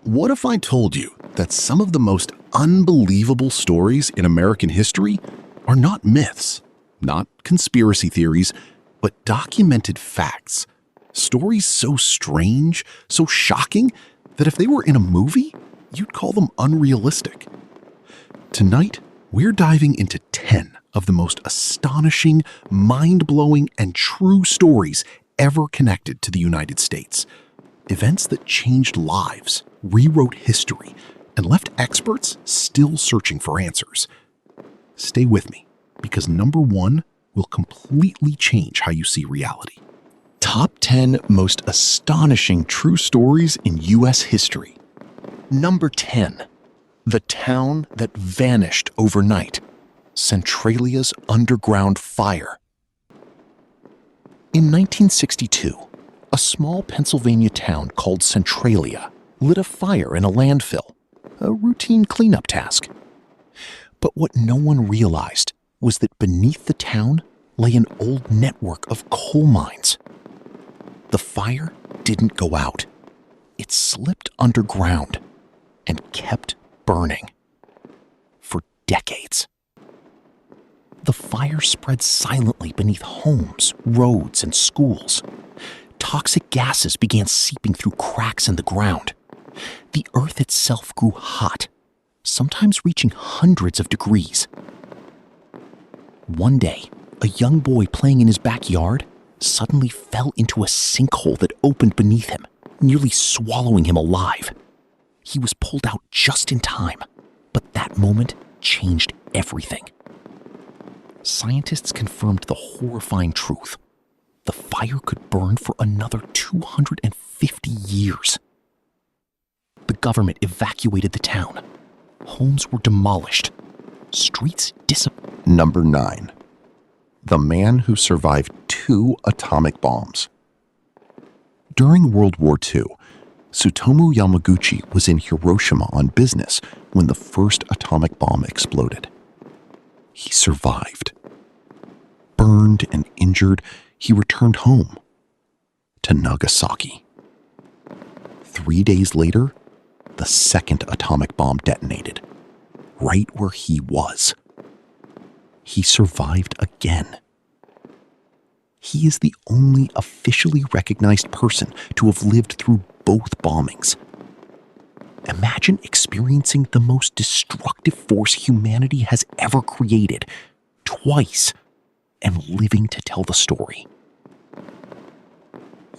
What if I told you that some of the most unbelievable stories in American history are not myths, not conspiracy theories, but documented facts? Stories so strange, so shocking, that if they were in a movie, you'd call them unrealistic. Tonight, we're diving into 10 of the most astonishing, mind-blowing, and true stories ever connected to the United States. Events that changed lives, rewrote history, and left experts still searching for answers. Stay with me, because number 1 will completely change how you see reality. Top 10 most astonishing true stories in U.S. history. Number 10. The town that vanished overnight. Centralia's underground fire. In 1962, a small Pennsylvania town called Centralia lit a fire in a landfill, a routine cleanup task. But what no one realized was that beneath the town lay an old network of coal mines. The fire didn't go out. It slipped underground and kept burning for decades. The fire spread silently beneath homes, roads, and schools. Toxic gases began seeping through cracks in the ground. The earth itself grew hot, sometimes reaching hundreds of degrees. One day, a young boy playing in his backyard suddenly fell into a sinkhole that opened beneath him, nearly swallowing him alive. He was pulled out just in time, but that moment changed everything. Scientists confirmed the horrifying truth. The fire could burn for another 250 years. The government evacuated the town. Homes were demolished. Streets disappeared. Number 9. The man who survived 2 atomic bombs. During World War II, Tsutomu Yamaguchi was in Hiroshima on business when the first atomic bomb exploded. He survived. Burned and injured, he returned home to Nagasaki. 3 days later, the second atomic bomb detonated, right where he was. He survived again. He is the only officially recognized person to have lived through both bombings. Imagine experiencing the most destructive force humanity has ever created twice and living to tell the story.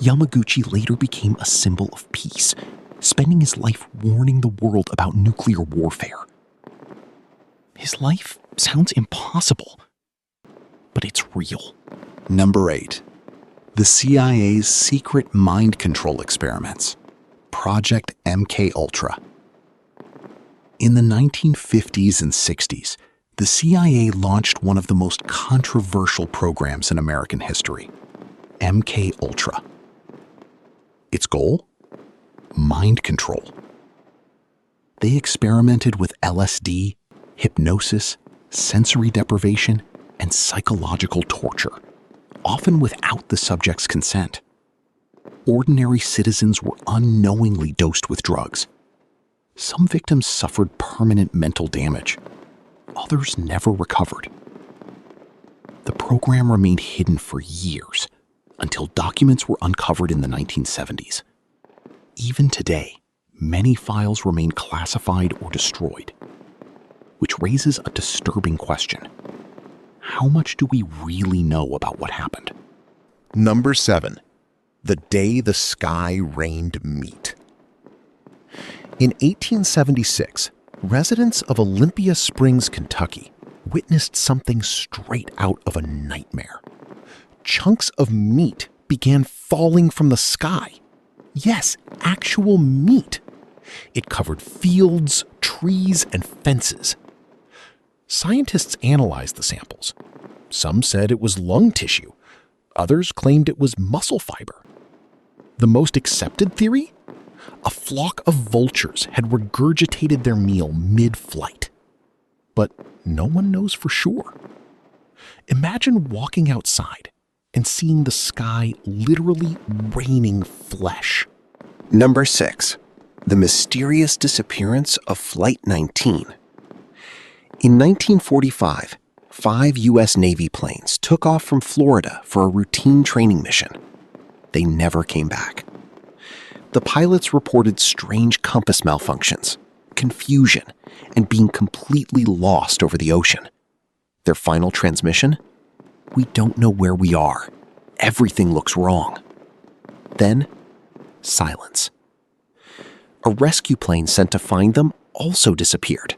Yamaguchi later became a symbol of peace, spending his life warning the world about nuclear warfare. His life sounds impossible, but it's real. Number 8. The CIA's secret mind control experiments. Project MKUltra. In the 1950s and 60s, the CIA launched one of the most controversial programs in American history, MKUltra. Its goal? Mind control. They experimented with LSD, hypnosis, sensory deprivation, and psychological torture, often without the subject's consent. Ordinary citizens were unknowingly dosed with drugs. Some victims suffered permanent mental damage. Others never recovered. The program remained hidden for years until documents were uncovered in the 1970s. Even today, many files remain classified or destroyed, which raises a disturbing question. How much do we really know about what happened? Number 7. The day the sky rained meat. In 1876, residents of Olympia Springs, Kentucky, witnessed something straight out of a nightmare. Chunks of meat began falling from the sky. Yes, actual meat. It covered fields, trees, and fences. Scientists analyzed the samples. Some said it was lung tissue. Others claimed it was muscle fiber. The most accepted theory? A flock of vultures had regurgitated their meal mid-flight. But no one knows for sure. Imagine walking outside and seeing the sky literally raining flesh. Number 6. The mysterious disappearance of Flight 19. In 1945, 5 U.S. Navy planes took off from Florida for a routine training mission. They never came back. The pilots reported strange compass malfunctions, confusion, and being completely lost over the ocean. Their final transmission? We don't know where we are. Everything looks wrong. Then, silence. A rescue plane sent to find them also disappeared.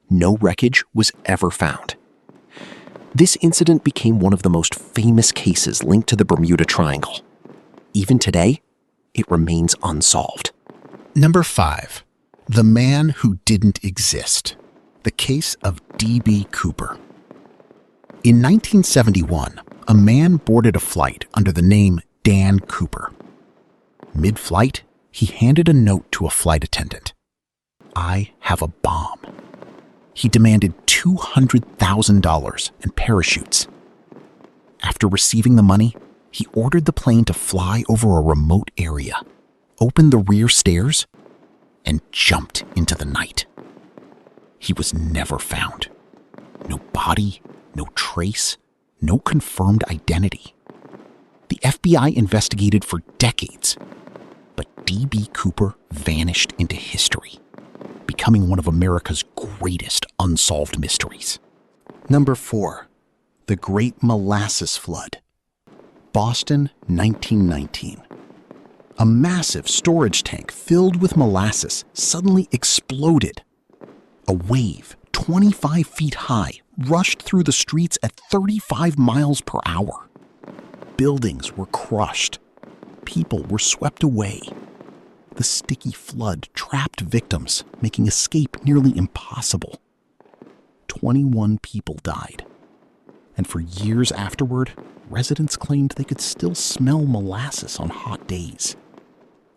No wreckage was ever found. This incident became one of the most famous cases linked to the Bermuda Triangle. Even today, it remains unsolved. Number 5. The Man Who Didn't Exist. The Case of D.B. Cooper. In 1971, a man boarded a flight under the name Dan Cooper. Mid-flight, he handed a note to a flight attendant. "I have a bomb." He demanded $200,000 and parachutes. After receiving the money, he ordered the plane to fly over a remote area, opened the rear stairs, and jumped into the night. He was never found. No body, no trace, no confirmed identity. The FBI investigated for decades, but D.B. Cooper vanished into history, becoming one of America's greatest unsolved mysteries. Number 4. The Great Molasses Flood. Boston, 1919. A massive storage tank filled with molasses suddenly exploded. A wave, 25 feet high, rushed through the streets at 35 miles per hour. Buildings were crushed. People were swept away. The sticky flood trapped victims, making escape nearly impossible. 21 people died. And for years afterward, residents claimed they could still smell molasses on hot days.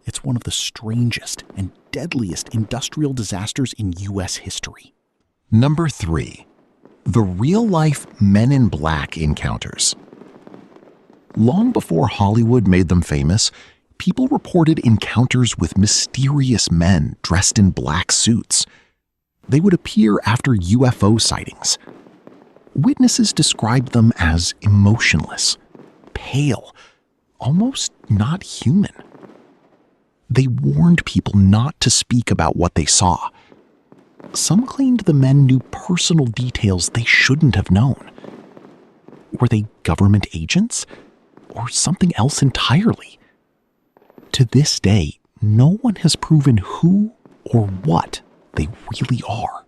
It's one of the strangest and deadliest industrial disasters in U.S. history. Number 3. The real-life Men in Black encounters. Long before Hollywood made them famous, people reported encounters with mysterious men dressed in black suits. They would appear after UFO sightings. Witnesses described them as emotionless, pale, almost not human. They warned people not to speak about what they saw. Some claimed the men knew personal details they shouldn't have known. Were they government agents? Or something else entirely? To this day, no one has proven who or what they really are.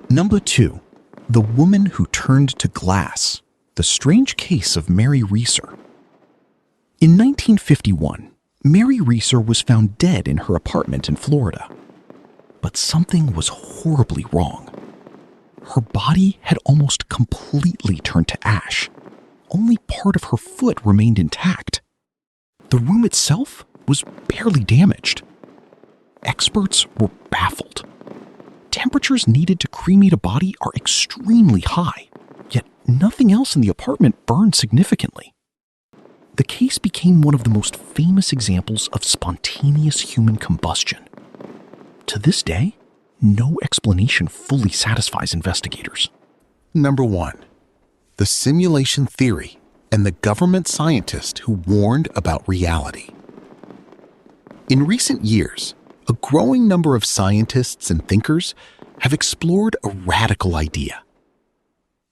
Number 2. The Woman Who Turned to Glass. The Strange Case of Mary Reeser. In 1951, Mary Reeser was found dead in her apartment in Florida. But something was horribly wrong. Her body had almost completely turned to ash. Only part of her foot remained intact. The room itself was barely damaged. Experts were baffled. Temperatures needed to cremate a body are extremely high, yet nothing else in the apartment burned significantly. The case became one of the most famous examples of spontaneous human combustion. To this day, no explanation fully satisfies investigators. Number 1. The Simulation Theory and the government scientist who warned about reality. In recent years, a growing number of scientists and thinkers have explored a radical idea.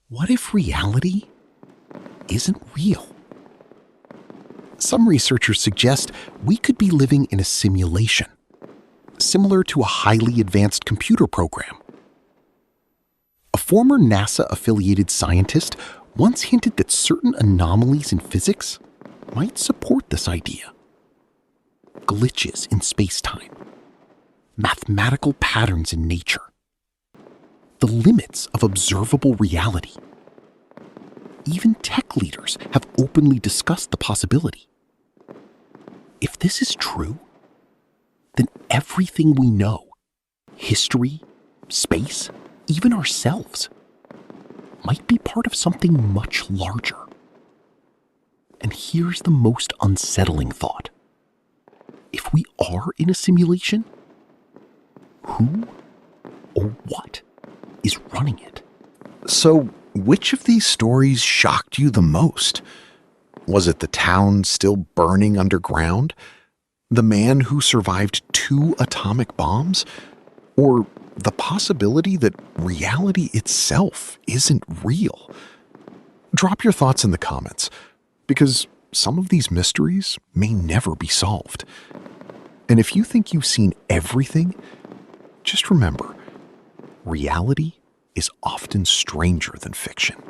What if reality isn't real? Some researchers suggest we could be living in a simulation, similar to a highly advanced computer program. A former NASA-affiliated scientist once hinted that certain anomalies in physics might support this idea. Glitches in space-time, mathematical patterns in nature, the limits of observable reality. Even tech leaders have openly discussed the possibility. If this is true, then everything we know, history, space, even ourselves, might be part of something much larger. And here's the most unsettling thought. If we are in a simulation, Who or what is running it? So, which of these stories shocked you the most? Was it the town still burning underground? The man who survived 2 atomic bombs? Or the possibility that reality itself isn't real? Drop your thoughts in the comments, because some of these mysteries may never be solved. And if you think you've seen everything, just remember, reality is often stranger than fiction.